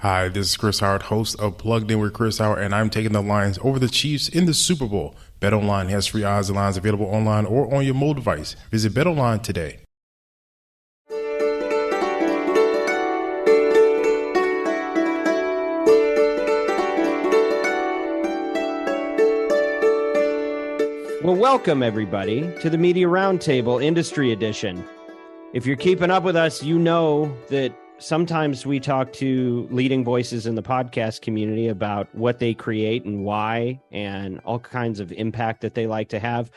Hi, this is Chris Howard, host of Plugged In with Chris Howard, and I'm taking the Lions over the Chiefs in the Super Bowl. BetOnline has free odds and lines available online or on your mobile device. Visit BetOnline today. Well, welcome everybody to the Media Roundtable Industry Edition. If you're keeping up with us, you know that sometimes we talk to leading voices in the podcast community about what they create and why, and all kinds of impact that they like to have.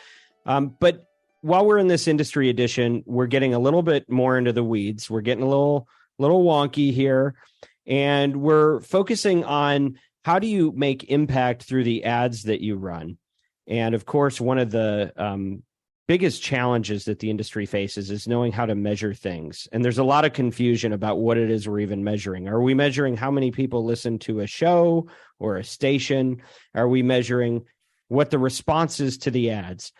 But while we're in this industry edition, we're getting a little bit more into the weeds. We're getting a little wonky here, and we're focusing on how do you make impact through the ads that you run. And of course, one of the biggest challenges that the industry faces is knowing how to measure things. And there's a lot of confusion about what it is we're even measuring. Are we measuring how many people listen to a show or a station? Are we measuring what the response is to the ads?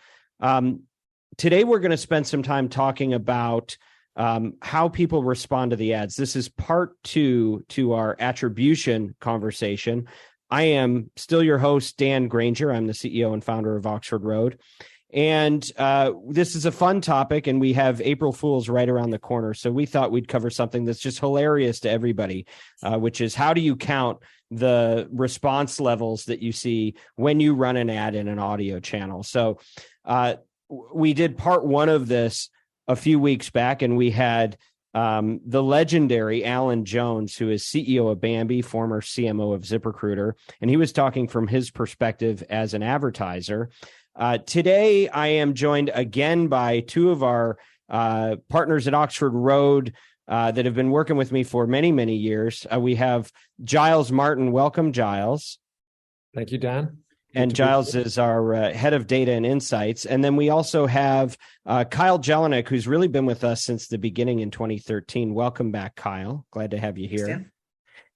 Today, we're going to spend some time talking about how people respond to the ads. This is part 2 to our attribution conversation. I am still your host, Dan Granger. I'm the CEO and founder of Oxford Road. And this is a fun topic, and we have April Fools right around the corner. So we thought we'd cover something that's just hilarious to everybody, which is how do you count the response levels that you see when you run an ad in an audio channel? So we did part 1 of this a few weeks back, and we had the legendary Alan Jones, who is CEO of Bambi, former CMO of ZipRecruiter, and he was talking from his perspective as an advertiser. Today, I am joined again by 2 of our partners at Oxford Road that have been working with me for many, many years. We have Giles Martin. Welcome, Giles. Thank you, Dan. And Giles is our head of data and insights. And then we also have Kyle Jelinek, who's really been with us since the beginning in 2013. Welcome back, Kyle. Glad to have you here. Thanks,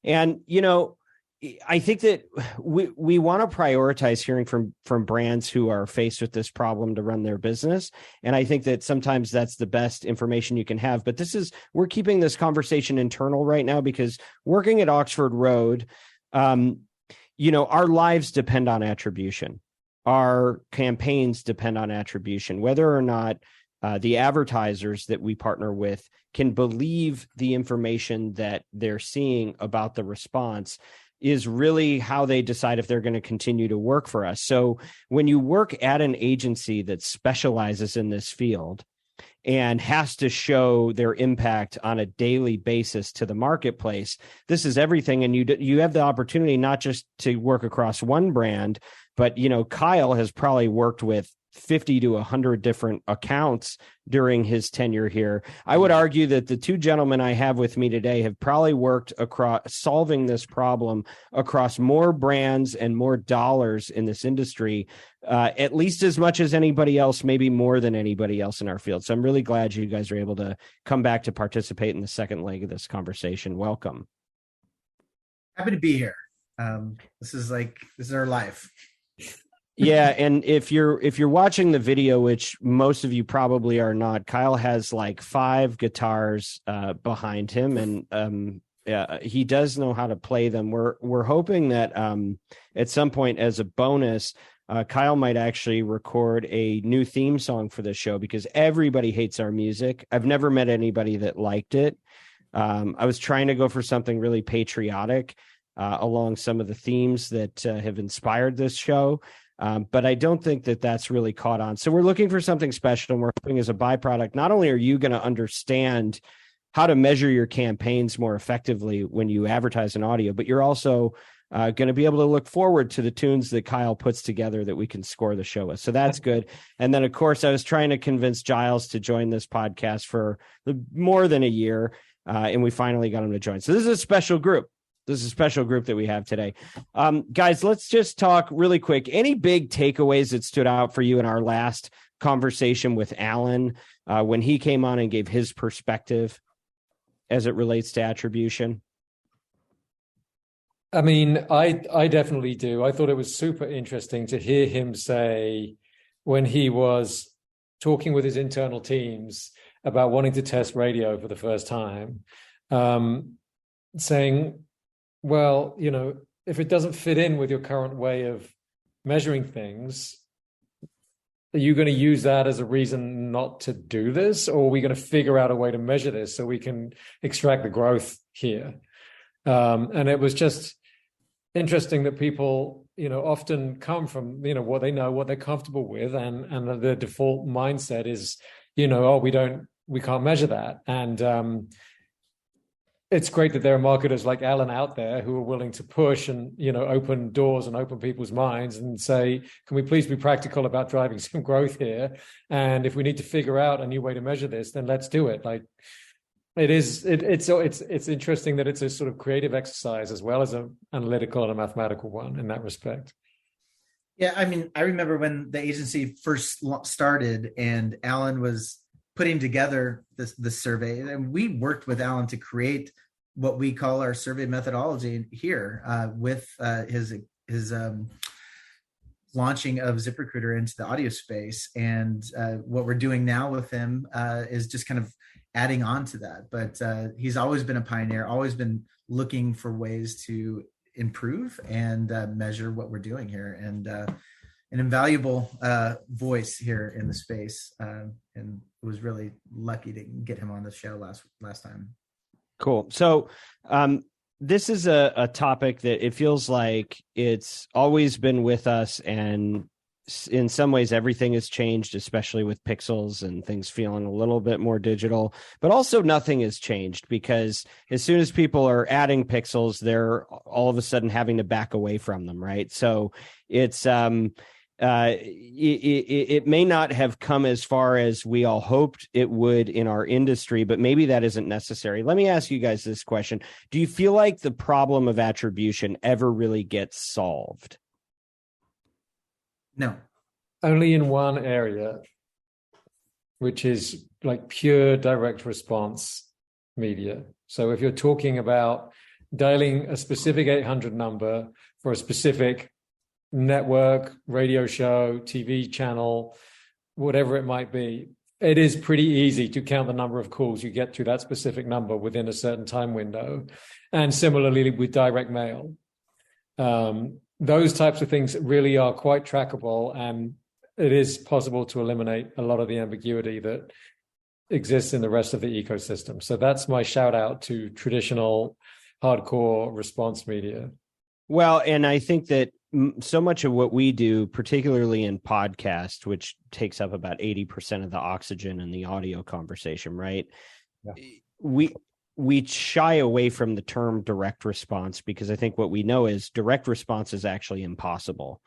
and, you know, I think that we want to prioritize hearing from brands who are faced with this problem to run their business. And I think that sometimes that's the best information you can have. But we're keeping this conversation internal right now because working at Oxford Road, you know, our lives depend on attribution. Our campaigns depend on attribution, whether or not the advertisers that we partner with can believe the information that they're seeing about the response is really how they decide if they're going to continue to work for us. So when you work at an agency that specializes in this field and has to show their impact on a daily basis to the marketplace, this is everything. And you have the opportunity not just to work across one brand, but, you know, Kyle has probably worked with 50 to 100 different accounts during his tenure here. I would argue that the 2 gentlemen I have with me today have probably worked across solving this problem across more brands and more dollars in this industry, at least as much as anybody else, maybe more than anybody else in our field. So I'm really glad you guys are able to come back to participate in the second leg of this conversation. Welcome. Happy to be here. This is our life. Yeah, and if you're watching the video, which most of you probably are not, Kyle has like 5 guitars behind him, and he does know how to play them. We're hoping that at some point, as a bonus, Kyle might actually record a new theme song for the show because everybody hates our music. I've never met anybody that liked it. I was trying to go for something really patriotic along some of the themes that have inspired this show. But I don't think that that's really caught on. So we're looking for something special, and we're hoping as a byproduct, not only are you going to understand how to measure your campaigns more effectively when you advertise in audio, but you're also going to be able to look forward to the tunes that Kyle puts together that we can score the show with. So that's good. And then, of course, I was trying to convince Giles to join this podcast for more than a year, and we finally got him to join. So this is a special group. This is a special group that we have today. Guys, let's just talk really quick. Any big takeaways that stood out for you in our last conversation with Alan when he came on and gave his perspective as it relates to attribution? I mean, I definitely do. I thought it was super interesting to hear him say when he was talking with his internal teams about wanting to test radio for the first time, saying, well, if it doesn't fit in with your current way of measuring things, are you going to use that as a reason not to do this? Or are we going to figure out a way to measure this so we can extract the growth here? And it was just interesting that people, often come from, what they know, what they're comfortable with, and the default mindset is, we can't measure that. And it's great that there are marketers like Alan out there who are willing to push and, open doors and open people's minds and say, can we please be practical about driving some growth here? And if we need to figure out a new way to measure this, then let's do it. Like, it's interesting that it's a sort of creative exercise as well as an analytical and a mathematical one in that respect. Yeah, I mean, I remember when the agency first started and Alan was putting together this survey, and we worked with Alan to create what we call our survey methodology here with his launching of ZipRecruiter into the audio space. And what we're doing now with him is just kind of adding on to that. But he's always been a pioneer, always been looking for ways to improve and measure what we're doing here, and an invaluable voice here in the space. And was really lucky to get him on the show last time. Cool. So this is a topic that it feels like it's always been with us, and in some ways everything has changed, especially with pixels and things feeling a little bit more digital, but also nothing has changed, because as soon as people are adding pixels, they're all of a sudden having to back away from them, right? So it's it may not have come as far as we all hoped it would in our industry, but maybe that isn't necessary. Let me ask you guys this question. Do you feel like the problem of attribution ever really gets solved? No. Only in one area, which is like pure direct response media. So if you're talking about dialing a specific 800 number for a specific network, radio show, TV channel, whatever it might be, it is pretty easy to count the number of calls you get to that specific number within a certain time window. And similarly with direct mail. Those types of things really are quite trackable, and it is possible to eliminate a lot of the ambiguity that exists in the rest of the ecosystem. So that's my shout out to traditional hardcore response media. Well, and I think that so much of what we do, particularly in podcast, which takes up about 80% of the oxygen in the audio conversation, right? Yeah. We shy away from the term direct response, because I think what we know is direct response is actually impossible,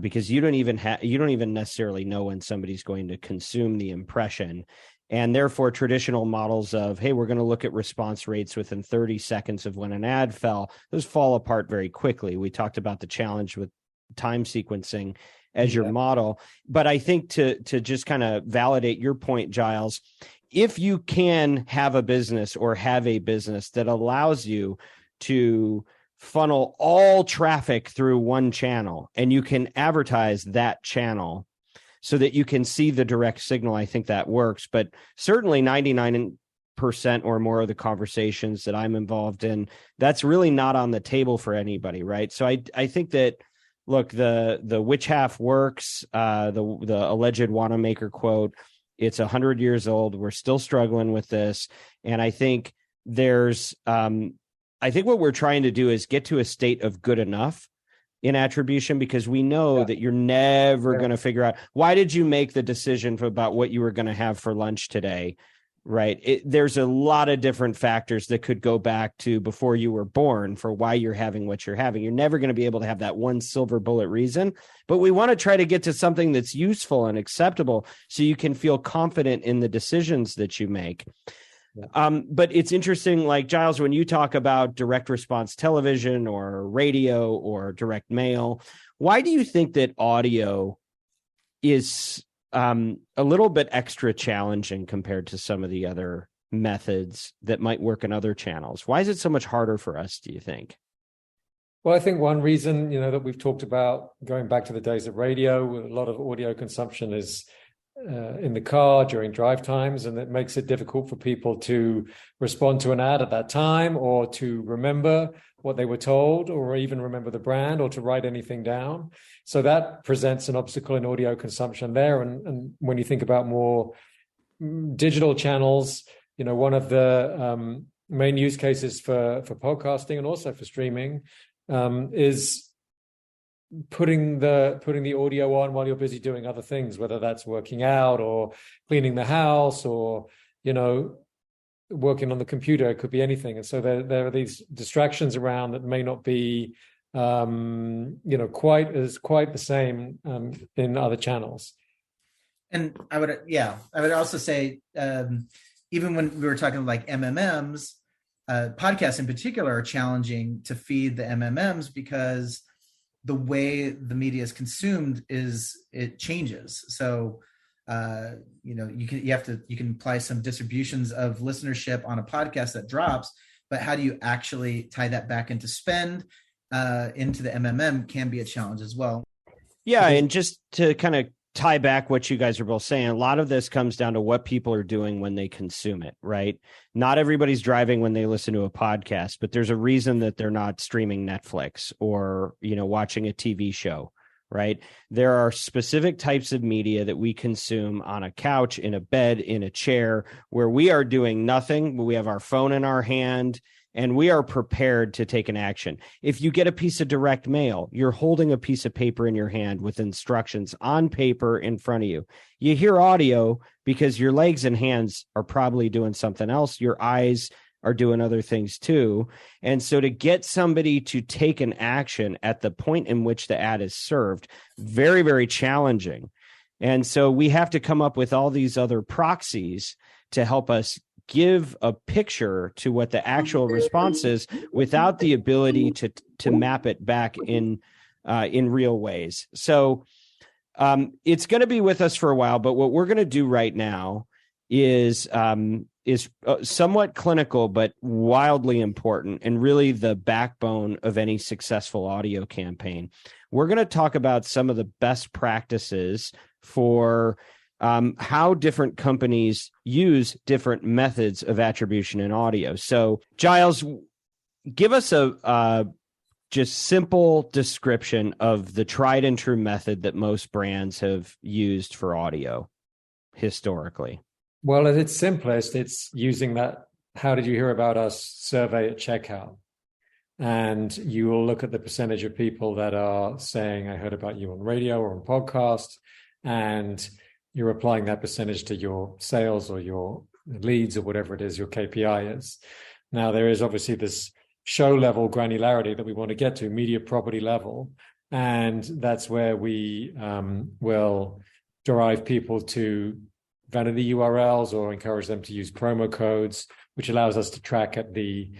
because you don't even necessarily know when somebody's going to consume the impression. And therefore, traditional models of, hey, we're going to look at response rates within 30 seconds of when an ad fell, those fall apart very quickly. We talked about the challenge with time sequencing as your model. But I think to just kind of validate your point, Giles, if you can have a business or have a business that allows you to funnel all traffic through one channel, and you can advertise that channel so that you can see the direct signal, I think that works. But certainly 99% or more of the conversations that I'm involved in, that's really not on the table for anybody, right? So I think that, look, the which half works, the alleged Wanamaker quote, it's 100 years old. We're still struggling with this. And I think I think what we're trying to do is get to a state of good enough in attribution, because we know that you're never going to figure out, why did you make the decision about what you were going to have for lunch today, right? There's a lot of different factors that could go back to before you were born for why you're having what you're having. You're never going to be able to have that one silver bullet reason, but we want to try to get to something that's useful and acceptable so you can feel confident in the decisions that you make. But it's interesting, like, Giles, when you talk about direct response television or radio or direct mail, why do you think that audio is a little bit extra challenging compared to some of the other methods that might work in other channels? Why is it so much harder for us, do you think? Well, I think one reason, that we've talked about, going back to the days of radio, a lot of audio consumption is in the car during drive times, and it makes it difficult for people to respond to an ad at that time, or to remember what they were told, or even remember the brand, or to write anything down. So that presents an obstacle in audio consumption there. And when you think about more digital channels, one of the main use cases for podcasting and also for streaming is putting the audio on while you're busy doing other things, whether that's working out or cleaning the house or working on the computer. It could be anything. And so there are these distractions around that may not be quite the same in other channels. And I would also say, even when we were talking like MMMs, podcasts in particular are challenging to feed the MMMs because the way the media is consumed it changes. So you can apply some distributions of listenership on a podcast that drops, but how do you actually tie that back into spend into the MMM can be a challenge as well. Yeah, and just to kind of tie back what you guys are both saying, a lot of this comes down to what people are doing when they consume it, right? Not everybody's driving when they listen to a podcast, but there's a reason that they're not streaming Netflix or, watching a TV show, right? There are specific types of media that we consume on a couch, in a bed, in a chair, where we are doing nothing. We have our phone in our hand, and we are prepared to take an action. If you get a piece of direct mail, you're holding a piece of paper in your hand with instructions on paper in front of you. You hear audio because your legs and hands are probably doing something else. Your eyes are doing other things too. And so to get somebody to take an action at the point in which the ad is served, very, very challenging. And so we have to come up with all these other proxies to help us give a picture to what the actual response is without the ability to map it back in real ways. So it's going to be with us for a while, but what we're going to do right now is somewhat clinical, but wildly important, and really the backbone of any successful audio campaign. We're going to talk about some of the best practices for how different companies use different methods of attribution in audio. So, Giles, give us a just simple description of the tried and true method that most brands have used for audio historically. Well, at its simplest, it's using that "How did you hear about us?" survey at checkout. And you will look at the percentage of people that are saying, "I heard about you on radio or on podcast," and you're applying that percentage to your sales or your leads or whatever it is your KPI is. Now, there is obviously this show level granularity that we want to get to, media property level. And that's where we will drive people to vanity URLs or encourage them to use promo codes, which allows us to track at the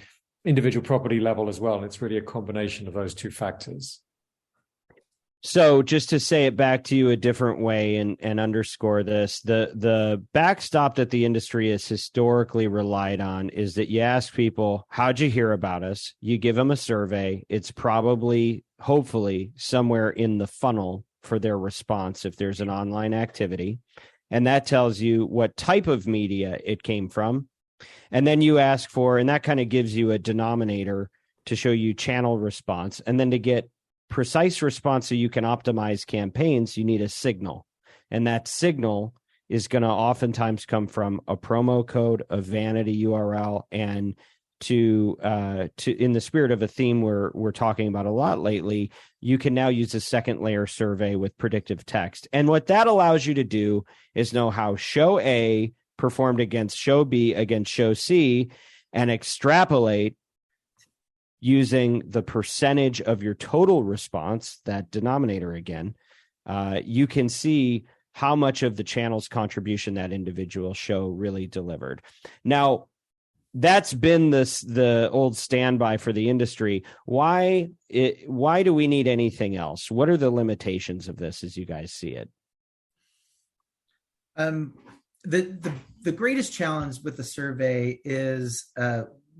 individual property level as well. And it's really a combination of those two factors. So just to say it back to you a different way and underscore this, the backstop that the industry has historically relied on is that you ask people, how'd you hear about us? You give them a survey. It's probably, hopefully, somewhere in the funnel for their response if there's an online activity. And that tells you what type of media it came from. And then you ask for, and that kind of gives you a denominator to show you channel response. And then to get precise response so you can optimize campaigns, you need a signal. And that signal is going to oftentimes come from a promo code, a vanity URL, and to in the spirit of a theme we're talking about a lot lately, you can now use a second layer survey with predictive text. And what that allows you to do is know how show A performed against show B against show C and extrapolate using the percentage of your total response, that denominator again. You can see how much of the channel's contribution that individual show really delivered. Now, that's been the old standby for the industry. Why do we need anything else? What are the limitations of this as you guys see it? The greatest challenge with the survey is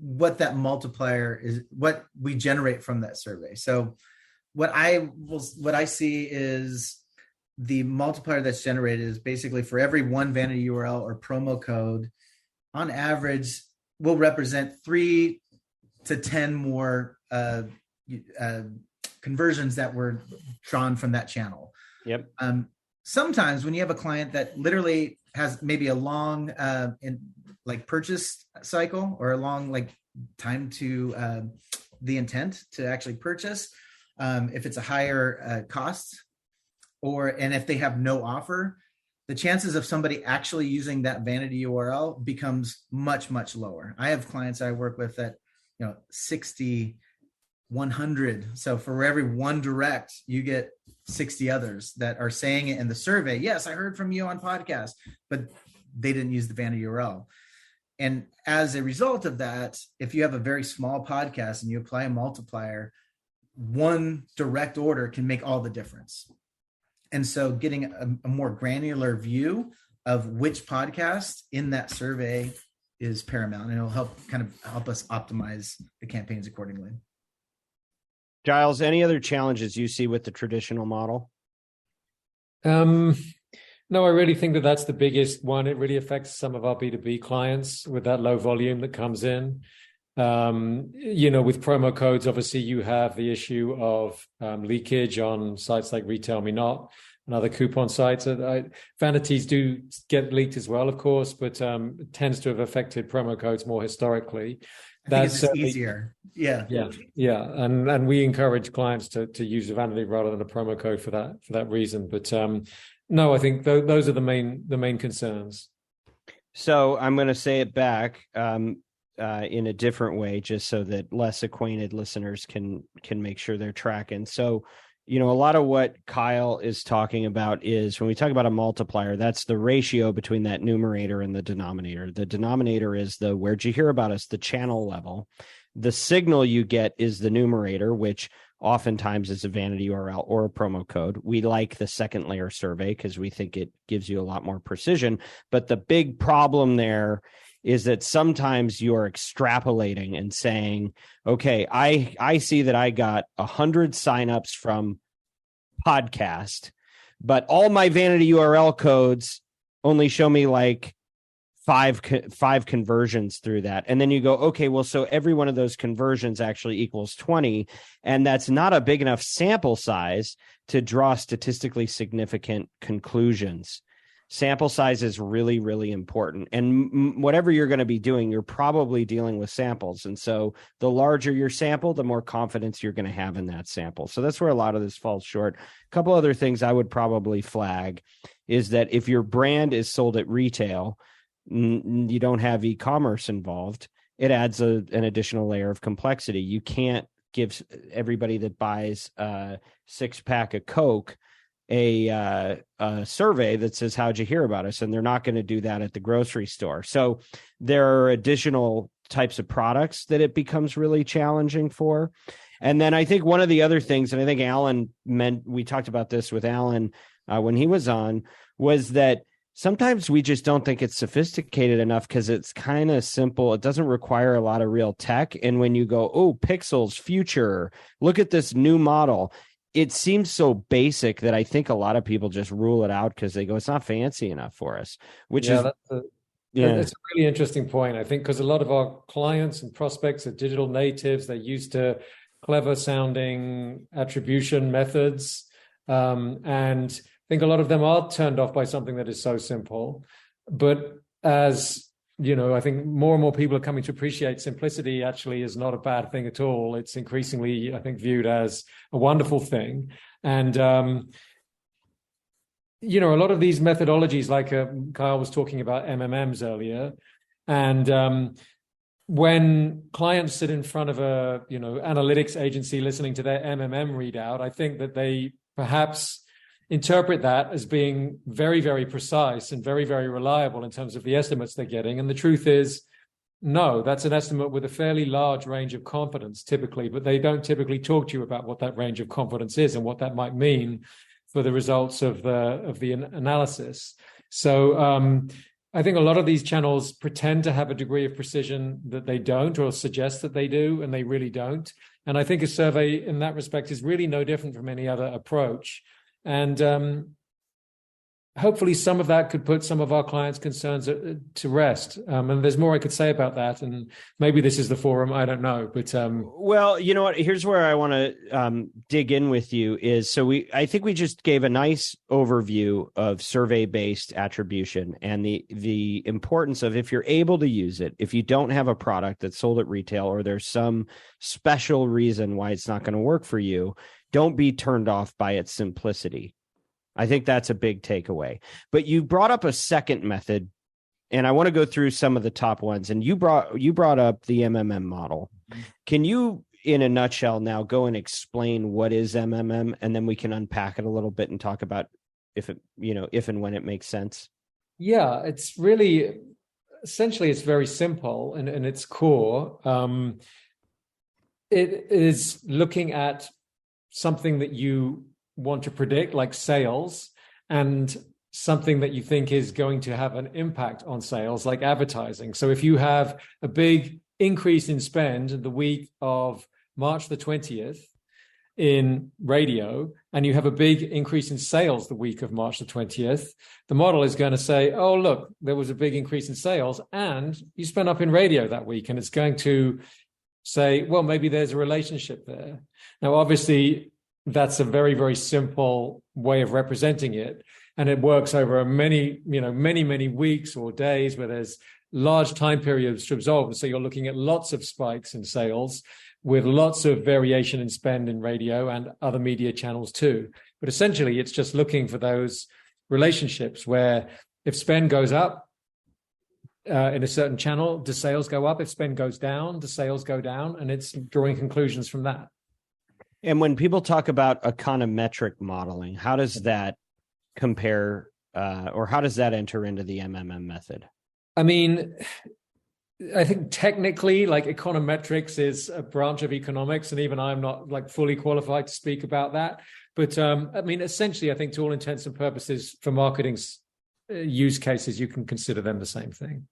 what that multiplier is, what we generate from that survey. So what I see is the multiplier that's generated is basically for every one vanity URL or promo code, on average, will represent 3 to 10 more conversions that were drawn from that channel. Yep. Sometimes when you have a client that literally has maybe a long purchase cycle or a long time to the intent to actually purchase, if it's a higher cost, and if they have no offer, the chances of somebody actually using that vanity URL becomes much, much lower. I have clients I work with that 60, 100. So for every one direct, you get 60 others that are saying it in the survey. Yes, I heard from you on podcast, but they didn't use the vanity URL. And as a result of that, if you have a very small podcast and you apply a multiplier, one direct order can make all the difference. And so getting a more granular view of which podcast in that survey is paramount, and it'll help us optimize the campaigns accordingly. Giles, any other challenges you see with the traditional model? No, I really think that that's the biggest one. It really affects some of our B2B clients with that low volume that comes in. With promo codes, obviously you have the issue of leakage on sites like Retail Me Not and other coupon sites. Vanities do get leaked as well, of course, but it tends to have affected promo codes more historically. That's easier. Yeah. And we encourage clients to use a vanity rather than a promo code for that reason. But no, I think those are the main concerns. So I'm going to say it back in a different way, just so that less acquainted listeners can make sure they're tracking. So, a lot of what Kyle is talking about is when we talk about a multiplier, that's the ratio between that numerator and the denominator. The denominator is the where'd you hear about us, the channel level. The signal you get is the numerator, which oftentimes is a vanity URL or a promo code. We like the second layer survey because we think it gives you a lot more precision. But the big problem there is that sometimes you're extrapolating and saying, okay, I see that I got 100 signups from podcast, but all my vanity URL codes only show me five conversions through that. And then you go, okay, well, so every one of those conversions actually equals 20. And that's not a big enough sample size to draw statistically significant conclusions. Sample size is really, really important. And whatever you're going to be doing, you're probably dealing with samples. And so the larger your sample, the more confidence you're going to have in that sample. So that's where a lot of this falls short. A couple other things I would probably flag is that if your brand is sold at retail, you don't have e-commerce involved, it adds an additional layer of complexity. You can't give everybody that buys a 6-pack of Coke a survey that says, how'd you hear about us? And they're not going to do that at the grocery store. So there are additional types of products that it becomes really challenging for. And then I think one of the other things, and I think Alan we talked about this with Alan when he was on, was that sometimes we just don't think it's sophisticated enough because it's kind of simple. It doesn't require a lot of real tech. And when you go, oh, pixels, future, look at this new model, it seems so basic that I think a lot of people just rule it out because they go, it's not fancy enough for us, which is... It's a really interesting point, I think, because a lot of our clients and prospects are digital natives. They're used to clever sounding attribution methods. And I think a lot of them are turned off by something that is so simple. But as I think more and more people are coming to appreciate simplicity actually is not a bad thing at all. It's increasingly, I think, viewed as a wonderful thing. And, a lot of these methodologies, like Kyle was talking about MMMs earlier, and when clients sit in front of a, analytics agency listening to their MMM readout, I think that they perhaps interpret that as being very, very precise and very, very reliable in terms of the estimates they're getting. And the truth is, no, that's an estimate with a fairly large range of confidence typically, but they don't typically talk to you about what that range of confidence is and what that might mean for the results of the analysis. So I think a lot of these channels pretend to have a degree of precision that they don't, or suggest that they do, and they really don't. And I think a survey in that respect is really no different from any other approach. And hopefully some of that could put some of our clients' concerns to rest. And there's more I could say about that. And maybe this is the forum. I don't know. But well, you know what? Here's where I want to dig in with you is, I think we just gave a nice overview of survey-based attribution and the importance of, if you're able to use it, if you don't have a product that's sold at retail or there's some special reason why it's not going to work for you, don't be turned off by its simplicity. I think that's a big takeaway. But you brought up a second method, and I want to go through some of the top ones. And you brought up the MMM model. Can you, in a nutshell, now go and explain what is MMM, and then we can unpack it a little bit and talk about if and when it makes sense? Yeah, it's really essentially it's very simple in its core. It is looking at something that you want to predict, like sales, and something that you think is going to have an impact on sales, like advertising. So if you have a big increase in spend the week of March the 20th in radio, and you have a big increase in sales the week of March the 20th, the model is going to say, oh, look, there was a big increase in sales and you spent up in radio that week. And it's going to say, well, maybe there's a relationship there. Now, obviously, that's a very, very simple way of representing it. And it works over many weeks or days where there's large time periods to absorb. And so you're looking at lots of spikes in sales with lots of variation in spend in radio and other media channels too. But essentially, it's just looking for those relationships where if spend goes up in a certain channel, do sales go up? If spend goes down, do sales go down? And it's drawing conclusions from that. And when people talk about econometric modeling, how does that compare or how does that enter into the MMM method? I mean, I think technically, like, econometrics is a branch of economics, and even I'm not like fully qualified to speak about that. But I mean, essentially, I think to all intents and purposes for marketing's use cases, you can consider them the same thing.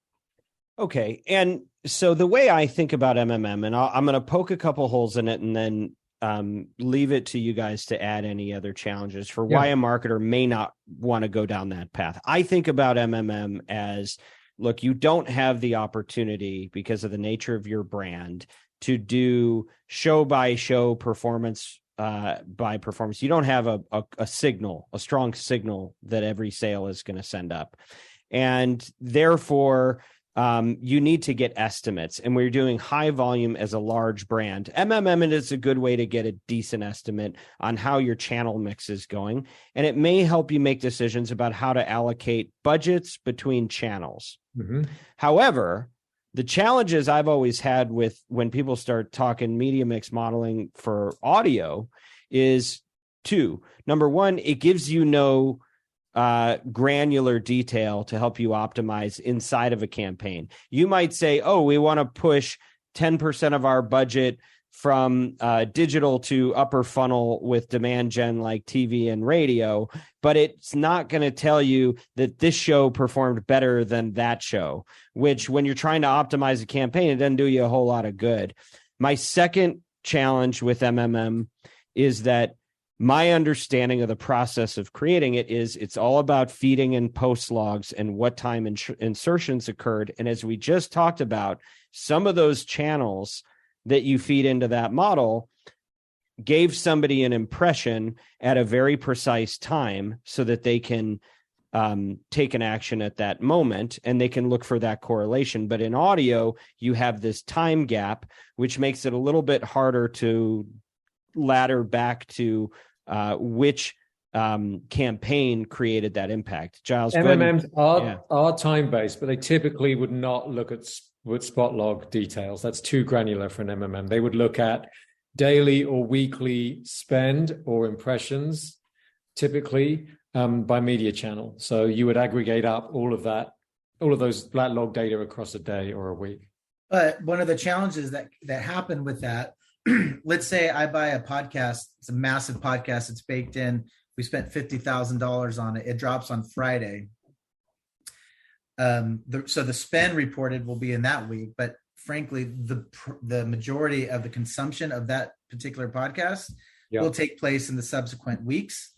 Okay. And so the way I think about MMM, and I'm going to poke a couple holes in it and then leave it to you guys to add any other challenges for why a marketer may not want to go down that path. I think about MMM as, look, you don't have the opportunity because of the nature of your brand to do show by show, performance by performance. You don't have a signal, a strong signal that every sale is going to send up. And therefore, you need to get estimates. And we're doing high volume as a large brand. MMM is a good way to get a decent estimate on how your channel mix is going. And it may help you make decisions about how to allocate budgets between channels. Mm-hmm. However, the challenges I've always had with when people start talking media mix modeling for audio is two. Number one, it gives you no granular detail to help you optimize inside of a campaign. You might say, oh, we want to push 10% of our budget from digital to upper funnel with demand gen like TV and radio, but it's not going to tell you that this show performed better than that show, which when you're trying to optimize a campaign, it doesn't do you a whole lot of good. My second challenge with MMM is that my understanding of the process of creating it is it's all about feeding in post logs and what time insertions occurred. And as we just talked about, some of those channels that you feed into that model gave somebody an impression at a very precise time so that they can take an action at that moment and they can look for that correlation. But in audio, you have this time gap, which makes it a little bit harder to ladder back to which campaign created that impact. Giles, MMMs are time-based, but they typically would not look at spot log details. That's too granular for an MMM. They would look at daily or weekly spend or impressions, typically by media channel. So you would aggregate up all of that log data across a day or a week. But one of the challenges that happen with that, let's say I buy a podcast. It's a massive podcast. It's baked in. We spent $50,000 on it. It drops on Friday. So the spend reported will be in that week. But frankly, the majority of the consumption of that particular podcast will take place in the subsequent weeks.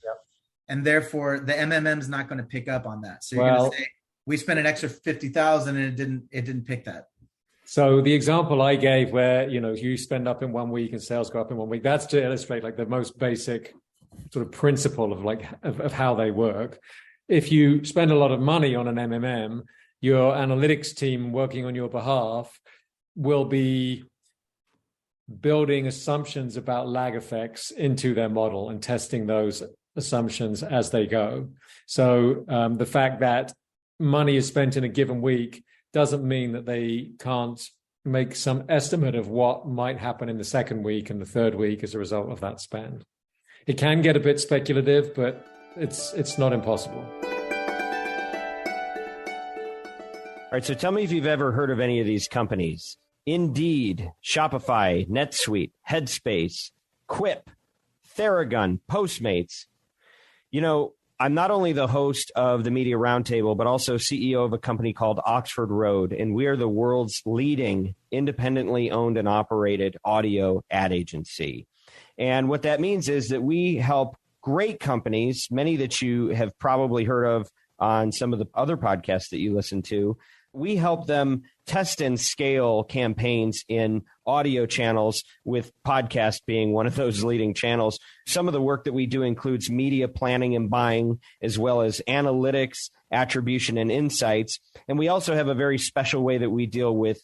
and therefore the MMM is not going to pick up on that. So you're Well, going to say we spent an extra 50,000 and it didn't pick that. So the example I gave where, you spend up in 1 week and sales go up in 1 week, that's to illustrate like the most basic sort of principle of how they work. If you spend a lot of money on an MMM, your analytics team working on your behalf will be building assumptions about lag effects into their model and testing those assumptions as they go. So the fact that money is spent in a given week doesn't mean that they can't make some estimate of what might happen in the second week and the third week as a result of that spend. It can get a bit speculative, but it's not impossible. All right, so tell me if you've ever heard of any of these companies. Indeed, Shopify, NetSuite, Headspace, Quip, Theragun, Postmates. I'm not only the host of the Media Roundtable, but also CEO of a company called Oxford Road, and we are the world's leading independently owned and operated audio ad agency. And what that means is that we help great companies, many that you have probably heard of on some of the other podcasts that you listen to. We help them test and scale campaigns in audio channels, with podcast being one of those leading channels. Some of the work that we do includes media planning and buying, as well as analytics, attribution, and insights. And we also have a very special way that we deal with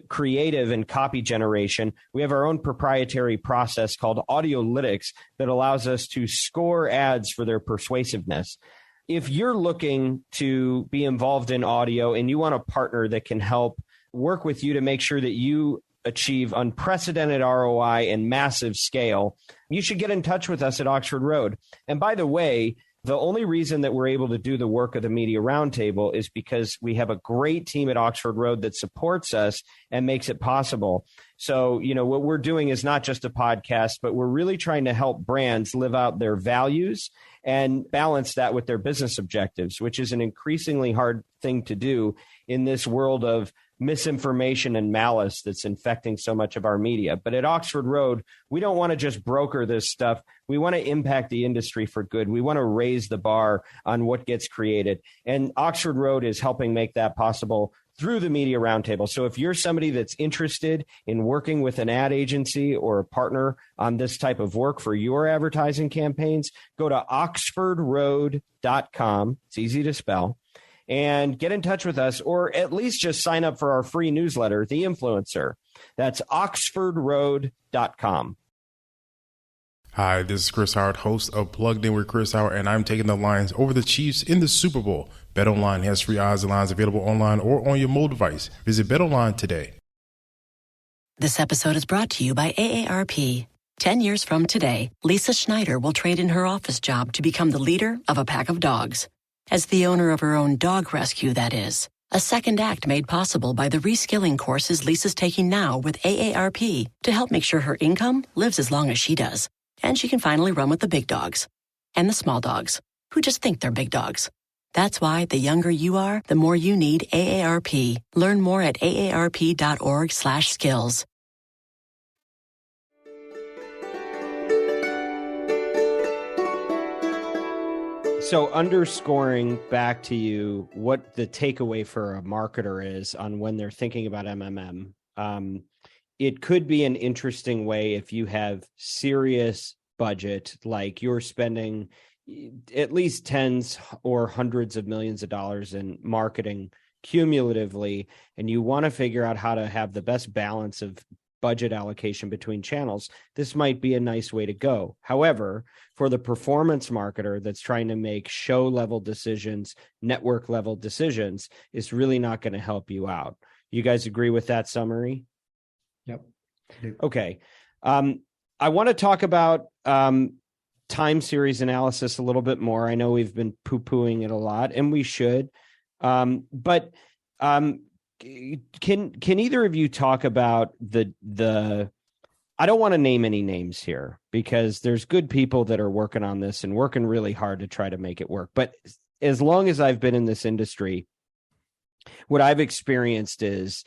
creative and copy generation. We have our own proprietary process called Audiolytics that allows us to score ads for their persuasiveness. If you're looking to be involved in audio and you want a partner that can help work with you to make sure that you achieve unprecedented ROI and massive scale, you should get in touch with us at Oxford Road. And by the way, the only reason that we're able to do the work of the Media Roundtable is because we have a great team at Oxford Road that supports us and makes it possible. So, what we're doing is not just a podcast, but we're really trying to help brands live out their values and balance that with their business objectives, which is an increasingly hard thing to do in this world of misinformation and malice that's infecting so much of our media. But at Oxford Road, we don't want to just broker this stuff. We want to impact the industry for good. We want to raise the bar on what gets created. And Oxford Road is helping make that possible through the Media Roundtable. So if you're somebody that's interested in working with an ad agency or a partner on this type of work for your advertising campaigns, go to oxfordroad.com. It's easy to spell. And get in touch with us, or at least just sign up for our free newsletter, The Influencer. That's oxfordroad.com. Hi, this is Chris Howard, host of Plugged In with Chris Howard, and I'm taking the lines over the Chiefs in the Super Bowl. BetOnline has free odds and lines available online or on your mobile device. Visit BetOnline today. This episode is brought to you by AARP. 10 years from today, Lisa Schneider will trade in her office job to become the leader of a pack of dogs. As the owner of her own dog rescue, that is. A second act made possible by the reskilling courses Lisa's taking now with AARP to help make sure her income lives as long as she does. And she can finally run with the big dogs. And the small dogs, who just think they're big dogs. That's why the younger you are, the more you need AARP. Learn more at aarp.org/skills. So underscoring back to you what the takeaway for a marketer is on when they're thinking about MMM, it could be an interesting way if you have serious budget, like you're spending at least tens or hundreds of millions of dollars in marketing cumulatively, and you want to figure out how to have the best balance of budget allocation between channels. This might be a nice way to go. However, for the performance marketer that's trying to make show level decisions, network level decisions, it's really not going to help you out. You guys agree with that summary? Yep. Okay. I want to talk about time series analysis a little bit more. I know we've been poo-pooing it a lot, and we should. But can either of you talk about the I don't want to name any names here because there's good people that are working on this and working really hard to try to make it work. But as long as I've been in this industry, what I've experienced is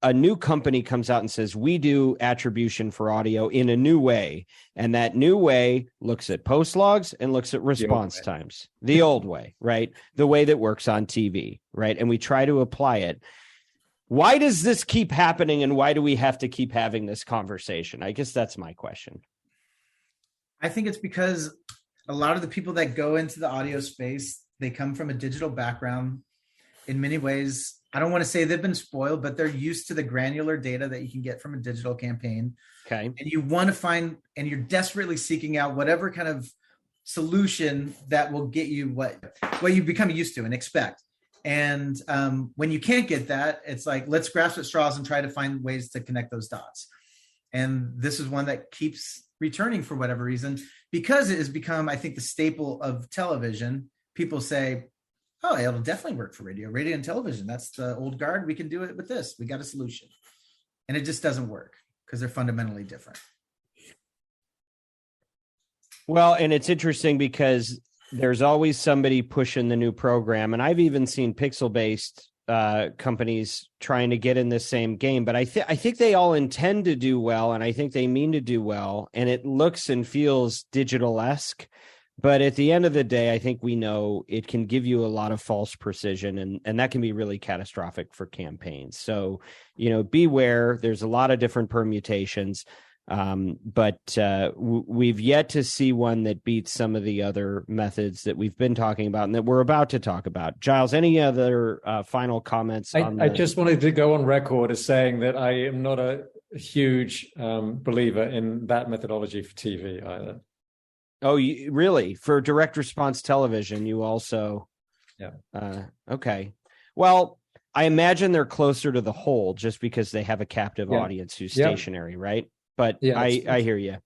a new company comes out and says, we do attribution for audio in a new way. And that new way looks at post logs and looks at response times, the old way, right? The way that works on TV, right? And we try to apply it. Why does this keep happening? And why do we have to keep having this conversation? I guess that's my question. I think it's because a lot of the people that go into the audio space, they come from a digital background. In many ways, I don't want to say they've been spoiled, but they're used to the granular data that you can get from a digital campaign. Okay. And you want to find, and you're desperately seeking out whatever kind of solution that will get you what you become used to and expect. And when you can't get that, it's like, let's grasp at straws and try to find ways to connect those dots. And this is one that keeps returning for whatever reason, because it has become, I think, the staple of television. People say, oh, it'll definitely work for radio and television. That's the old guard. We can do it with this. We got a solution. And it just doesn't work because they're fundamentally different. Well, and it's interesting because there's always somebody pushing the new program. And I've even seen pixel-based companies trying to get in this same game. But I think they all intend to do well, and I think they mean to do well. And it looks and feels digital-esque. But at the end of the day, I think we know it can give you a lot of false precision, and that can be really catastrophic for campaigns. So, beware. There's a lot of different permutations, but we've yet to see one that beats some of the other methods that we've been talking about and that we're about to talk about. Giles, any other final comments? I just wanted to go on record as saying that I am not a huge believer in that methodology for TV either. Oh, really? For direct response television, you also... Yeah. Okay. Well, I imagine they're closer to the whole just because they have a captive audience who's stationary, right? But I hear you.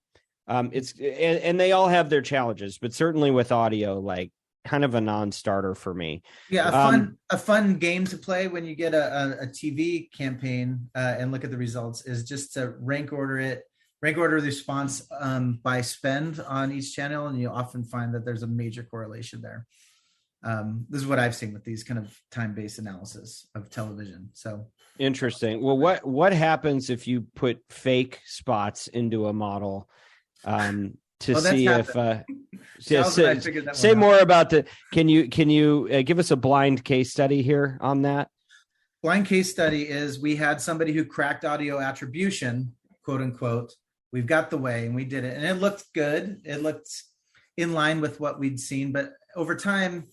It's and they all have their challenges, but certainly with audio, like kind of a non-starter for me. Yeah, a fun game to play when you get a TV campaign and look at the results is just to rank order the response by spend on each channel, and you often find that there's a major correlation there. This is what I've seen with these kind of time-based analysis of television. So interesting. Well, what happens if you put fake spots into a model to see if say more about the? Can you give us a blind case study here on that? Blind case study is we had somebody who cracked audio attribution, quote unquote. We've got the way, and we did it, and it looked good. It looked in line with what we'd seen, but over time,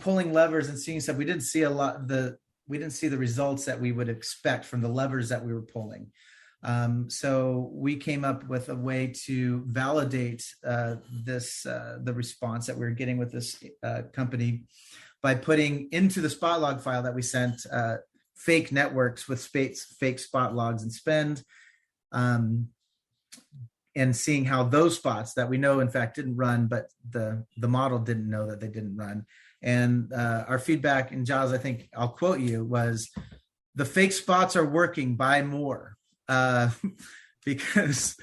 pulling levers and seeing stuff, we didn't see the results that we would expect from the levers that we were pulling. So we came up with a way to validate the response that we were getting with this company by putting into the spot log file that we sent fake networks with fake spot logs and spend. And seeing how those spots that we know in fact didn't run, but the model didn't know that they didn't run. And our feedback, and Giles, I think I'll quote you, was the fake spots are working, buy more, because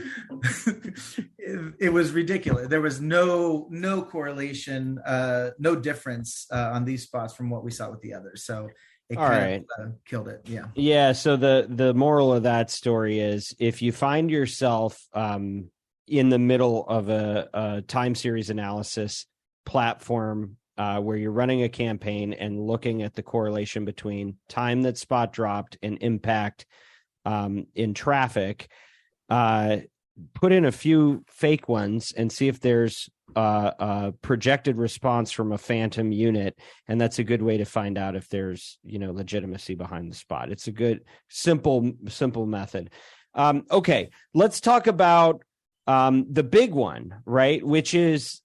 it was ridiculous. There was no correlation, no difference on these spots from what we saw with the others. So it kind of killed it. Yeah. Yeah. So the moral of that story is if you find yourself in the middle of a time series analysis platform where you're running a campaign and looking at the correlation between time that spot dropped and impact in traffic, put in a few fake ones and see if there's a projected response from a phantom unit, and that's a good way to find out if there's legitimacy behind the spot. It's a good simple method. Okay, let's talk about the big one, right? Which is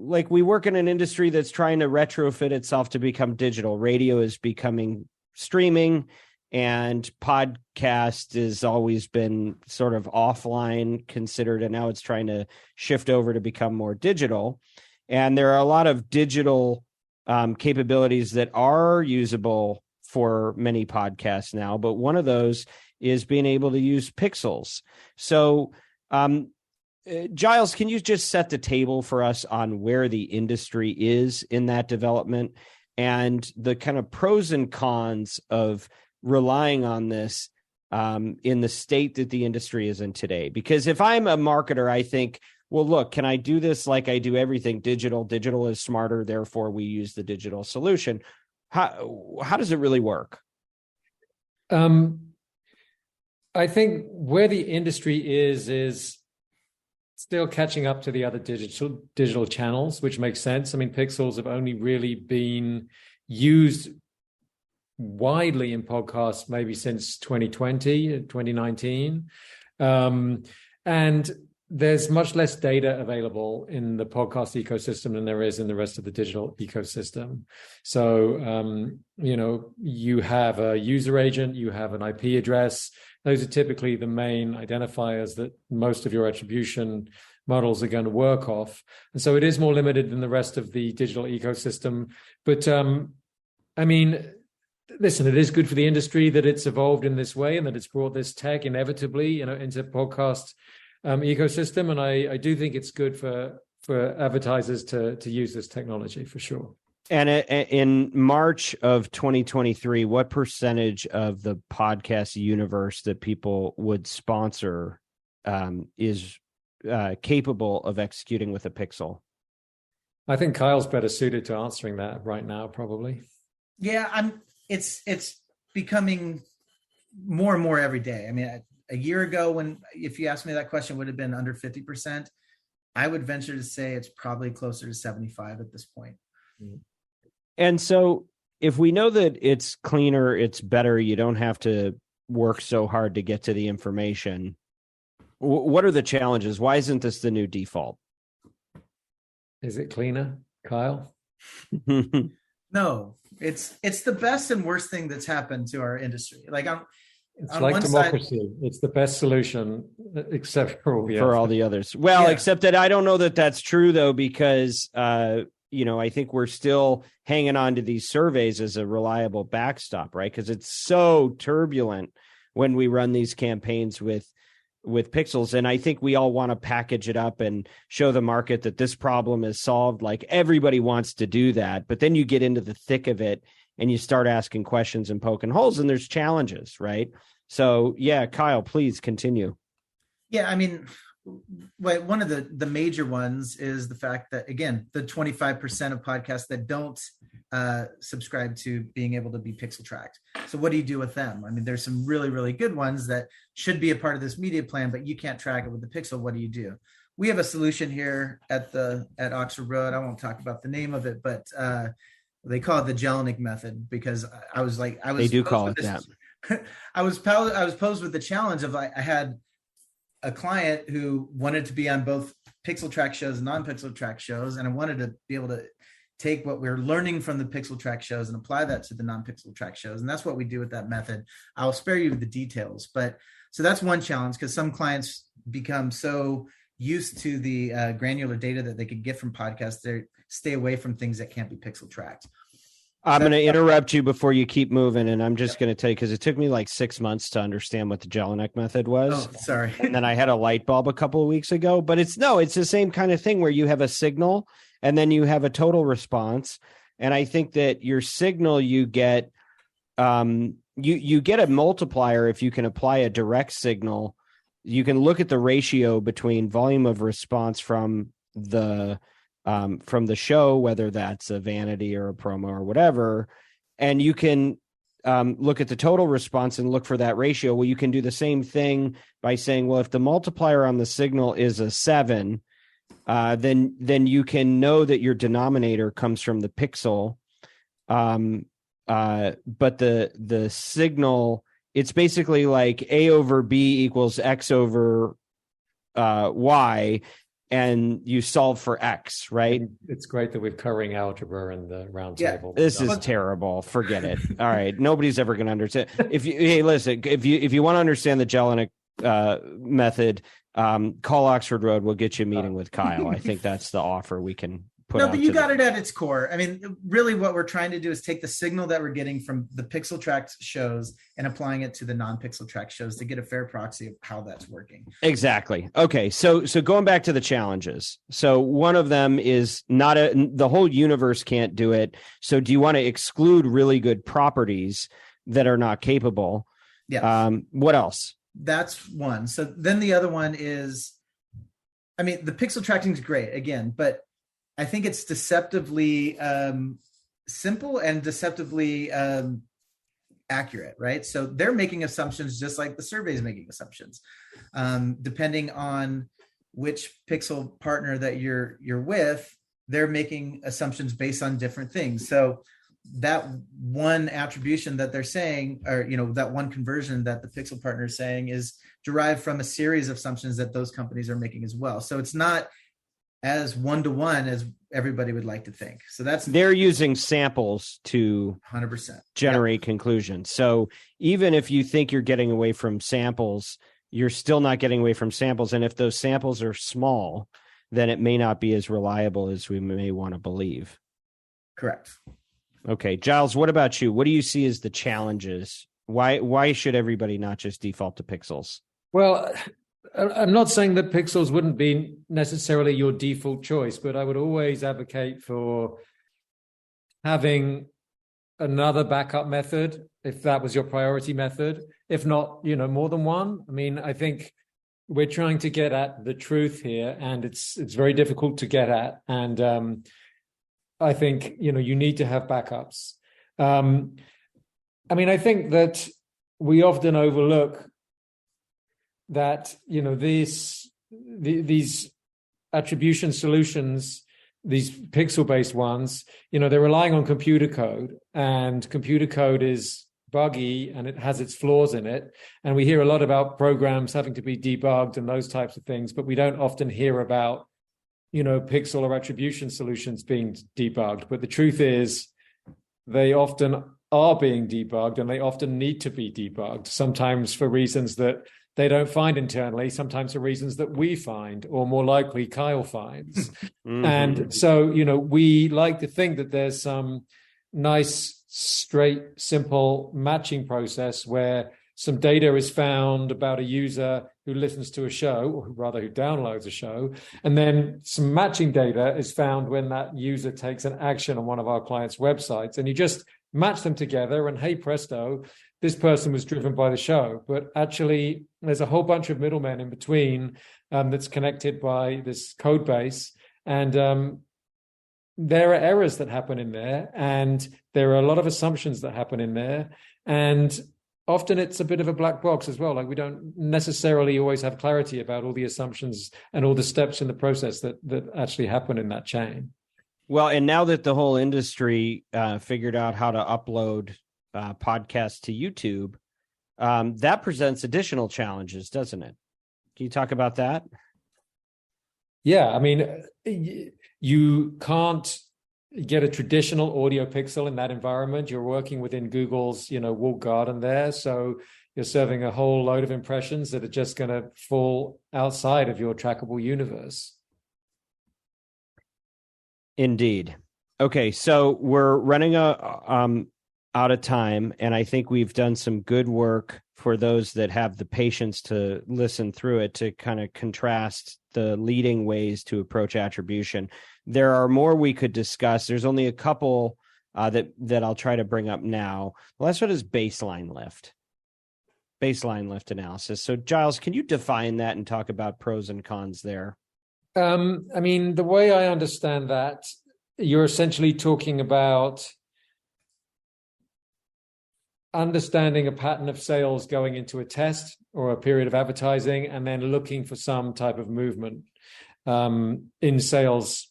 like we work in an industry that's trying to retrofit itself to become digital. Radio is becoming streaming, and podcast has always been sort of offline considered, and now it's trying to shift over to become more digital. And there are a lot of digital capabilities that are usable for many podcasts now, but one of those is being able to use pixels. So, Giles, can you just set the table for us on where the industry is in that development and the kind of pros and cons of relying on this in the state that the industry is in today? Because if I'm a marketer, I think, well, look, can I do this like I do everything digital? Digital is smarter, therefore we use the digital solution. How does it really work? I think where the industry is still catching up to the other digital channels, which makes sense. I mean, pixels have only really been used widely in podcasts maybe since 2020, 2019. And there's much less data available in the podcast ecosystem than there is in the rest of the digital ecosystem. So, you have a user agent, you have an IP address. Those are typically the main identifiers that most of your attribution models are going to work off. And so it is more limited than the rest of the digital ecosystem. But listen, it is good for the industry that it's evolved in this way and that it's brought this tech inevitably, into podcast ecosystem. And I do think it's good for advertisers to use this technology for sure. And in March of 2023, what percentage of the podcast universe that people would sponsor is capable of executing with a pixel? I think Kyle's better suited to answering that right now, probably. Yeah, it's becoming more and more every day. I mean, a year ago, if you asked me that question, would have been under 50%. I would venture to say it's probably closer to 75 at this point. And so if we know that it's cleaner, it's better, you don't have to work so hard to get to the information, what are the challenges? Why isn't this the new default? Is it cleaner, Kyle? No, it's the best and worst thing that's happened to our industry. It's like democracy. It's the best solution, except for all the others. Well, yeah. Except that I don't know that that's true, though, because, I think we're still hanging on to these surveys as a reliable backstop, right? Because it's so turbulent when we run these campaigns with pixels. And I think we all want to package it up and show the market that this problem is solved. Like everybody wants to do that. But then you get into the thick of it and you start asking questions and poking holes, and there's challenges, right? So, yeah, Kyle, please continue. Yeah, I mean, one of the major ones is the fact that, again, the 25% of podcasts that don't subscribe to being able to be pixel tracked. So what do you do with them? I mean, there's some really, really good ones that should be a part of this media plan, but you can't track it with the pixel. What do you do? We have a solution here at Oxford Road. I won't talk about the name of it, but they call it the Jelinek method, because they do call it that. I was posed with the challenge of I had a client who wanted to be on both pixel track shows and non-pixel track shows, and I wanted to be able to take what we're learning from the pixel track shows and apply that to the non-pixel track shows, and that's what we do with that method. I'll spare you the details, but so that's one challenge, because some clients become so used to the granular data that they could get from podcasts, they stay away from things that can't be pixel tracked. I'm going to interrupt you before you keep moving, and I'm just going to tell you, because it took me like 6 months to understand what the Jelinek method was. Oh, sorry. And then I had a light bulb a couple of weeks ago, but it's the same kind of thing where you have a signal and then you have a total response. And I think that your signal, you get you get a multiplier if you can apply a direct signal. You can look at the ratio between volume of response from the show, whether that's a vanity or a promo or whatever, and you can look at the total response and look for that ratio. Well, you can do the same thing by saying, well, if the multiplier on the signal is a 7, then you can know that your denominator comes from the pixel. But the signal, it's basically like A over B equals X over Y, and you solve for X, right? It's great that we're covering algebra in the roundtable. Yeah, this is terrible. Forget it. All right. Nobody's ever going to understand. Listen, if you want to understand the Jelinek method, call Oxford Road. We'll get you a meeting with Kyle. I think that's the offer we can put out. No, but you got it at its core. I mean, really what we're trying to do is take the signal that we're getting from the pixel tracked shows and applying it to the non-pixel tracked shows to get a fair proxy of how that's working. Exactly. Okay. So going back to the challenges. So one of them is the whole universe can't do it. So do you want to exclude really good properties? that are not capable. Yeah. What else? That's one. So then the other one is, I mean, the pixel tracking is great again, but I think it's deceptively simple and deceptively accurate, right? So they're making assumptions just like the survey is making assumptions, depending on which pixel partner that you're with. They're making assumptions based on different things. So that one attribution that they're saying, or that one conversion that the pixel partner is saying, is derived from a series of assumptions that those companies are making as well. So it's not as one-to-one as everybody would like to think. So they're using samples to 100% generate conclusions. So even if you think you're getting away from samples, you're still not getting away from samples. And if those samples are small, then it may not be as reliable as we may want to believe. Correct. Okay, Giles, what about you? What do you see as the challenges? Why should everybody not just default to pixels? Well, I'm not saying that pixels wouldn't be necessarily your default choice, but I would always advocate for having another backup method if that was your priority method. If not, more than one. I mean, I think we're trying to get at the truth here, and it's very difficult to get at. And I think, you need to have backups. I mean, I think that we often overlook that, these attribution solutions, these pixel-based ones, they're relying on computer code, and computer code is buggy and it has its flaws in it. And we hear a lot about programs having to be debugged and those types of things, but we don't often hear about, pixel or attribution solutions being debugged. But the truth is they often are being debugged, and they often need to be debugged, sometimes for reasons that they don't find internally, sometimes for reasons that we find, or more likely Kyle finds. Mm-hmm. And so, we like to think that there's some nice, straight, simple matching process where some data is found about a user who listens to a show, or rather who downloads a show, and then some matching data is found when that user takes an action on one of our clients' websites, and you just match them together, and hey presto, this person was driven by the show. But actually, there's a whole bunch of middlemen in between that's connected by this code base, and there are errors that happen in there, and there are a lot of assumptions that happen in there, and often it's a bit of a black box as well. Like, we don't necessarily always have clarity about all the assumptions and all the steps in the process that actually happen in that chain. Well, and now that the whole industry figured out how to upload podcasts to YouTube, that presents additional challenges, doesn't it? Can you talk about that? Yeah, I mean, you can't get a traditional audio pixel in that environment. You're working within Google's, walled garden there. So you're serving a whole load of impressions that are just going to fall outside of your trackable universe. Indeed. Okay, so we're running out of time, and I think we've done some good work for those that have the patience to listen through it to kind of contrast the leading ways to approach attribution. There are more we could discuss. There's only a couple that I'll try to bring up now. The last one is baseline lift analysis. So, Giles, can you define that and talk about pros and cons there? I mean, the way I understand that, you're essentially talking about understanding a pattern of sales going into a test or a period of advertising, and then looking for some type of movement in sales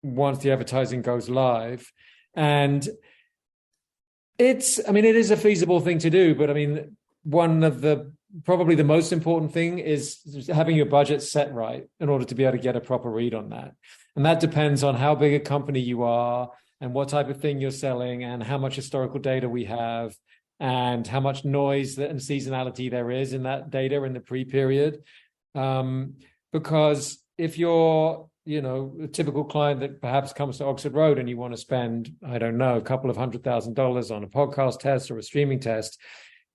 once the advertising goes live. And it is a feasible thing to do, but I mean, probably the most important thing is having your budget set right in order to be able to get a proper read on that. And that depends on how big a company you are, and what type of thing you're selling, and how much historical data we have, and how much noise and seasonality there is in that data in the pre-period. Because if you're, a typical client that perhaps comes to Oxford Road and you want to spend, I don't know, a couple of $100,000 on a podcast test or a streaming test,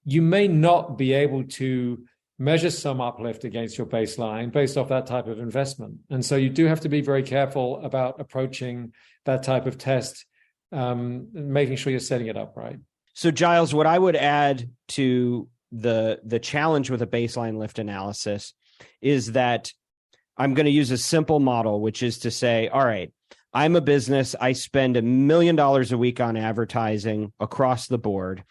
you may not be able to measure some uplift against your baseline based off that type of investment. And so you do have to be very careful about approaching that type of test, making sure you're setting it up right. So Giles, what I would add to the challenge with a baseline lift analysis is that I'm going to use a simple model, which is to say, all right, I'm a business. I spend $1 million a week on advertising across the board.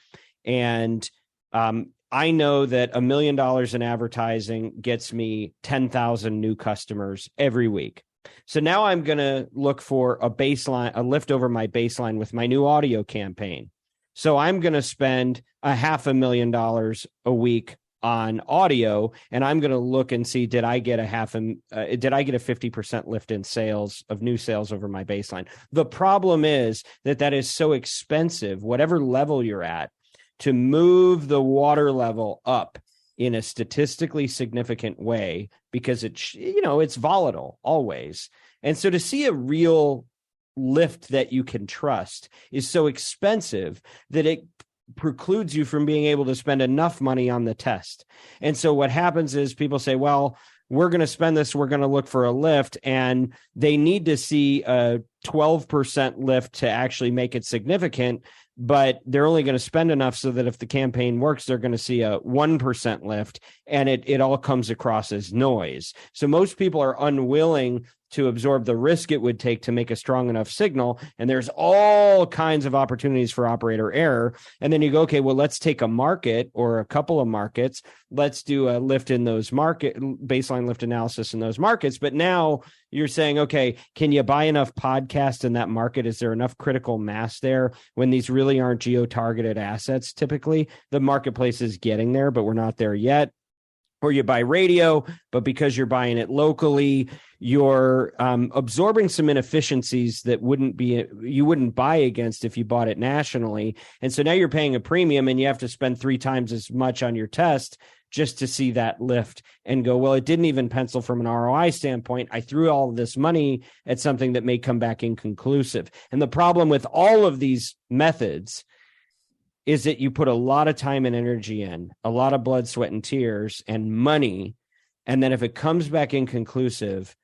And I know that $1 million in advertising gets me 10,000 new customers every week. So now I'm going to look for a baseline, a lift over my baseline with my new audio campaign. So I'm going to spend $500,000 a week on audio, and I'm going to look and see, did I get a 50% lift in sales of new sales over my baseline? The problem is that is so expensive, whatever level you're at, to move the water level up in a statistically significant way, because it's volatile always. And so to see a real lift that you can trust is so expensive that it precludes you from being able to spend enough money on the test. And so what happens is people say, well, we're going to spend this, we're going to look for a lift, and they need to see a 12% lift to actually make it significant, but they're only going to spend enough so that if the campaign works, they're going to see a 1% lift, and it all comes across as noise. So most people are unwilling to absorb the risk it would take to make a strong enough signal. And there's all kinds of opportunities for operator error. And then you go, okay, well, let's take a market or a couple of markets. Let's do a lift in those baseline lift analysis in those markets. But now you're saying, okay, can you buy enough podcasts in that market? Is there enough critical mass there when these really aren't geo-targeted assets? Typically, the marketplace is getting there, but we're not there yet. Or you buy radio, but because you're buying it locally, you're absorbing some inefficiencies that you wouldn't buy against if you bought it nationally. And so now you're paying a premium, and you have to spend 3 times as much on your test just to see that lift and go, well, it didn't even pencil from an ROI standpoint. I threw all of this money at something that may come back inconclusive. And the problem with all of these methods is that you put a lot of time and energy in, a lot of blood, sweat, and tears and money. And then if it comes back inconclusive,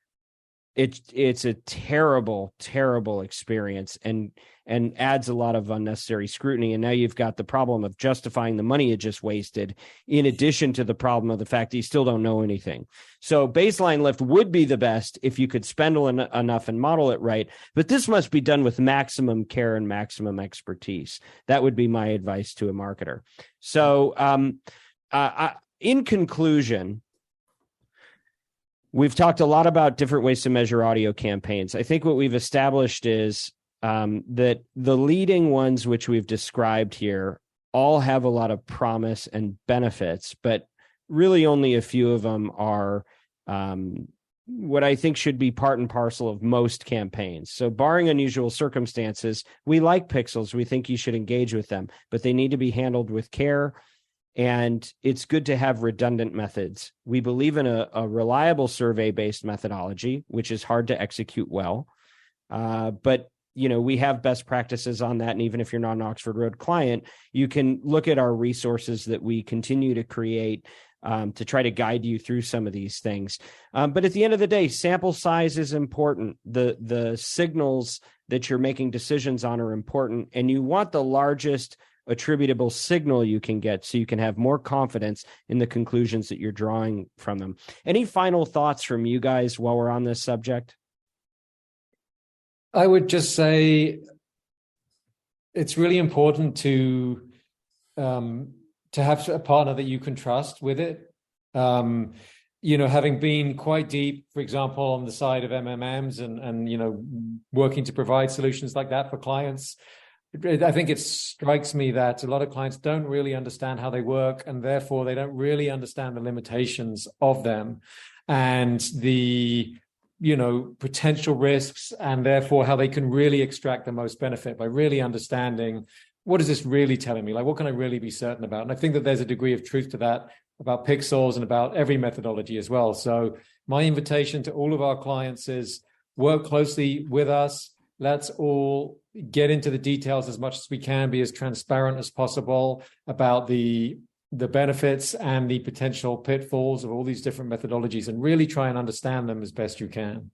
it's a terrible, terrible experience and adds a lot of unnecessary scrutiny. And now you've got the problem of justifying the money you just wasted, in addition to the problem of the fact that you still don't know anything. So baseline lift would be the best if you could spend enough and model it right. But this must be done with maximum care and maximum expertise. That would be my advice to a marketer. So in conclusion, we've talked a lot about different ways to measure audio campaigns. I think what we've established is that the leading ones, which we've described here, all have a lot of promise and benefits, but really only a few of them are what I think should be part and parcel of most campaigns. So barring unusual circumstances, we like pixels. We think you should engage with them, but they need to be handled with care. And it's good to have redundant methods. We believe in a reliable survey-based methodology, which is hard to execute well. But we have best practices on that. And even if you're not an Oxford Road client, you can look at our resources that we continue to create to try to guide you through some of these things. But at the end of the day, sample size is important. The signals that you're making decisions on are important. And you want the largest attributable signal you can get so you can have more confidence in the conclusions that you're drawing from them. Any final thoughts from you guys while we're on this subject? I would just say it's really important to have a partner that you can trust with it. Having been quite deep, for example, on the side of MMMs and working to provide solutions like that for clients, I think it strikes me that a lot of clients don't really understand how they work, and therefore they don't really understand the limitations of them and the potential risks, and therefore how they can really extract the most benefit by really understanding, what is this really telling me? Like, what can I really be certain about? And I think that there's a degree of truth to that about pixels and about every methodology as well. So my invitation to all of our clients is work closely with us. Let's all get into the details as much as we can, be as transparent as possible about the benefits and the potential pitfalls of all these different methodologies, and really try and understand them as best you can.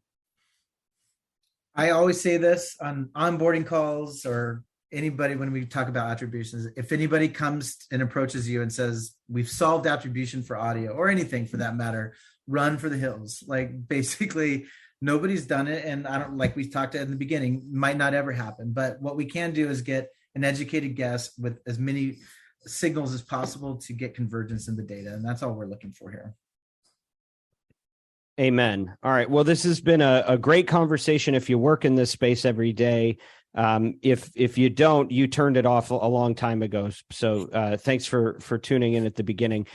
I always say this on onboarding calls or anybody, when we talk about attributions, if anybody comes and approaches you and says, we've solved attribution for audio or anything for that matter, run for the hills. Like basically nobody's done it. And I don't, like we talked in the beginning, might not ever happen. But what we can do is get an educated guess with as many signals as possible to get convergence in the data. And that's all we're looking for here. Amen. All right. Well, this has been a great conversation. If you work in this space every day, if you don't, you turned it off a long time ago. So thanks for tuning in at the beginning.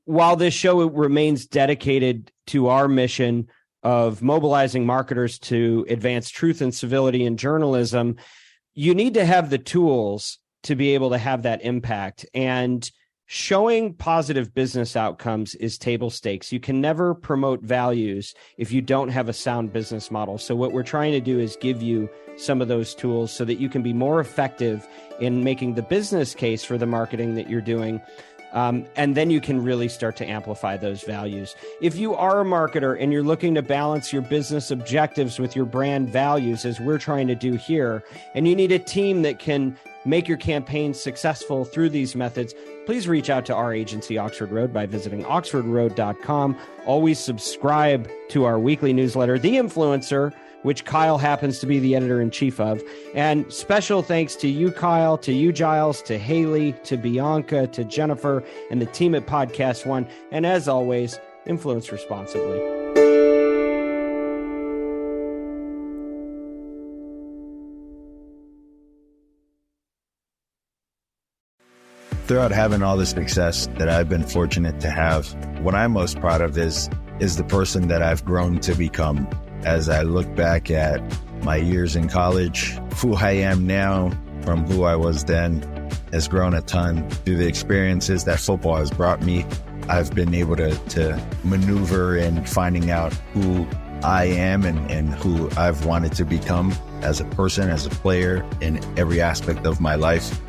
While this show remains dedicated to our mission of mobilizing marketers to advance truth and civility in journalism, you need to have the tools to be able to have that impact. And showing positive business outcomes is table stakes. You can never promote values if you don't have a sound business model. So what we're trying to do is give you some of those tools so that you can be more effective in making the business case for the marketing that you're doing. And then you can really start to amplify those values. If you are a marketer and you're looking to balance your business objectives with your brand values, as we're trying to do here, and you need a team that can make your campaign successful through these methods, please reach out to our agency, Oxford Road, by visiting oxfordroad.com. Always subscribe to our weekly newsletter, The Influencer, which Kyle happens to be the editor-in-chief of. And special thanks to you, Kyle, to you, Giles, to Haley, to Bianca, to Jennifer, and the team at Podcast One. And as always, influence responsibly. Throughout having all the success that I've been fortunate to have, what I'm most proud of is the person that I've grown to become. As I look back at my years in college, who I am now from who I was then has grown a ton. Through the experiences that football has brought me, I've been able to maneuver in finding out who I am and who I've wanted to become as a person, as a player, in every aspect of my life.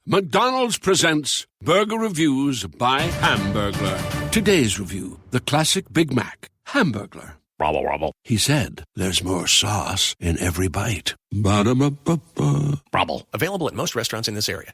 McDonald's presents Burger Reviews by Hamburglar. Today's review, the classic Big Mac. Hamburglar. Robble, robble. He said, there's more sauce in every bite. Ba-da-ba-ba-ba. Robble. Available at most restaurants in this area.